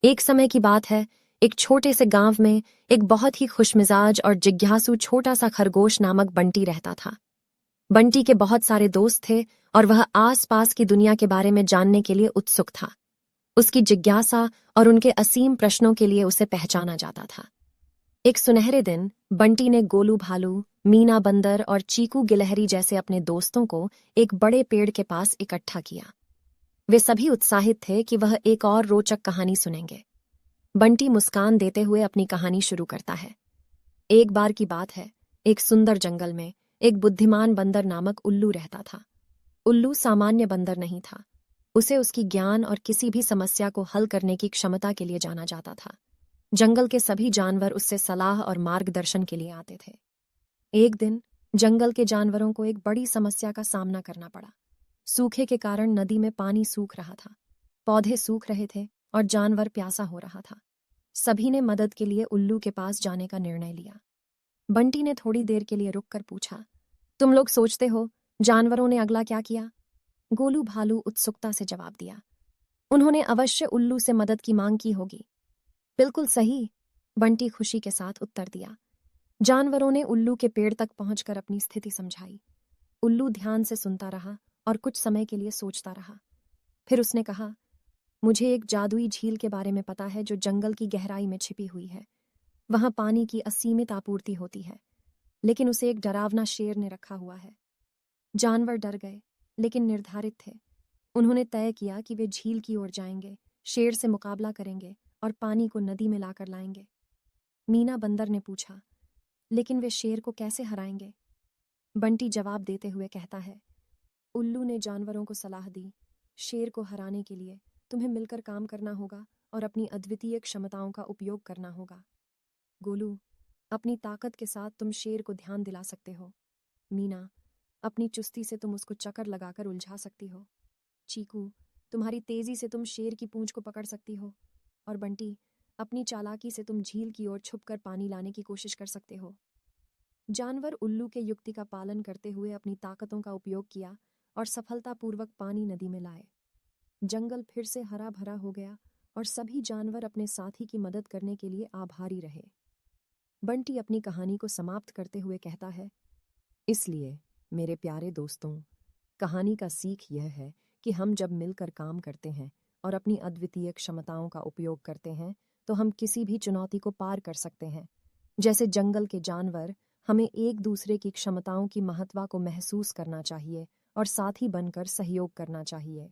एक समय की बात है, एक छोटे से गांव में एक बहुत ही खुशमिजाज और जिज्ञासु छोटा सा खरगोश नामक बंटी रहता था। बंटी के बहुत सारे दोस्त थे और वह आस-पास की दुनिया के बारे में जानने के लिए उत्सुक था। उसकी जिज्ञासा और उनके असीम प्रश्नों के लिए उसे पहचाना जाता था। एक सुनहरे दिन बंटी ने गोलू भालू, मीना बंदर और चीकू गिलहरी जैसे अपने दोस्तों को एक बड़े पेड़ के पास इकट्ठा किया। वे सभी उत्साहित थे कि वह एक और रोचक कहानी सुनेंगे। बंटी मुस्कान देते हुए अपनी कहानी शुरू करता है। एक बार की बात है, एक सुंदर जंगल में एक बुद्धिमान बंदर नामक उल्लू रहता था। उल्लू सामान्य बंदर नहीं था। उसे उसकी ज्ञान और किसी भी समस्या को हल करने की क्षमता के लिए जाना जाता था। जंगल के सभी जानवर उससे सलाह और मार्गदर्शन के लिए आते थे। एक दिन जंगल के जानवरों को एक बड़ी समस्या का सामना करना पड़ा। सूखे के कारण नदी में पानी सूख रहा था, पौधे सूख रहे थे और जानवर प्यासा हो रहा था। सभी ने मदद के लिए उल्लू के पास जाने का निर्णय लिया। बंटी ने थोड़ी देर के लिए रुककर पूछा, तुम लोग सोचते हो जानवरों ने अगला क्या किया? गोलू भालू उत्सुकता से जवाब दिया, उन्होंने अवश्य उल्लू से मदद की मांग की होगी। बिल्कुल सही, बंटी खुशी के साथ उत्तर दिया। जानवरों ने उल्लू के पेड़ तक पहुंचकर अपनी स्थिति समझाई। उल्लू ध्यान से सुनता रहा और कुछ समय के लिए सोचता रहा। फिर उसने कहा, मुझे एक जादुई झील के बारे में पता है जो जंगल की गहराई में छिपी हुई है। वहां पानी की असीमित आपूर्ति होती है, लेकिन उसे एक डरावना शेर ने रखा हुआ है। जानवर डर गए, लेकिन निर्धारित थे। उन्होंने तय किया कि वे झील की ओर जाएंगे, शेर से मुकाबला करेंगे और पानी को नदी में लाकर लाएंगे। मीना बंदर ने पूछा, लेकिन वे शेर को कैसे हराएंगे? बंटी जवाब देते हुए कहता है, उल्लू ने जानवरों को सलाह दी, शेर को हराने के लिए तुम्हें मिलकर काम करना होगा और अपनी अद्वितीय क्षमताओं का उपयोग करना होगा। गोलू, अपनी ताकत के साथ तुम शेर को ध्यान दिला सकते हो। मीना, अपनी चुस्ती से तुम उसको चक्कर लगाकर उलझा सकती हो। चीकू, तुम्हारी तेजी से तुम शेर की पूंछ को पकड़ सकती हो। और बंटी, अपनी चालाकी से तुम झील की ओर छुपकर पानी लाने की कोशिश कर सकते हो। जानवर उल्लू के युक्ति का पालन करते हुए अपनी ताकतों का उपयोग किया और सफलतापूर्वक पानी नदी में लाए। जंगल फिर से हरा भरा हो गया और सभी जानवर अपने साथी की मदद करने के लिए आभारी रहे। बंटी अपनी कहानी को समाप्त करते हुए कहता है, इसलिए मेरे प्यारे दोस्तों, कहानी का सीख यह है कि हम जब मिलकर काम करते हैं और अपनी अद्वितीय क्षमताओं का उपयोग करते हैं तो हम किसी भी चुनौती को पार कर सकते हैं। जैसे जंगल के जानवर, हमें एक दूसरे की क्षमताओं की महत्ता को महसूस करना चाहिए और साथी बनकर सहयोग करना चाहिए।